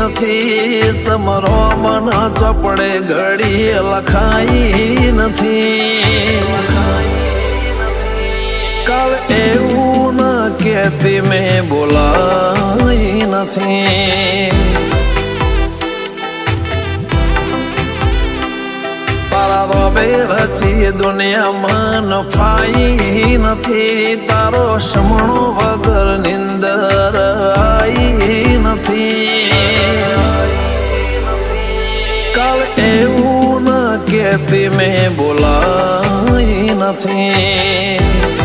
નથી, સમરો મન ચોપડે ઘડી લખાઈ નથી. કાળ એવું ન કહેતી મેં બોલાઈ નથી. તારા રોબે રચી દુનિયામાં નફાઈ નથી, તારો સમણો વગર નિંદર આઈ નથી. કાળ એવું ન કહેતી મેં બોલાઈ નથી.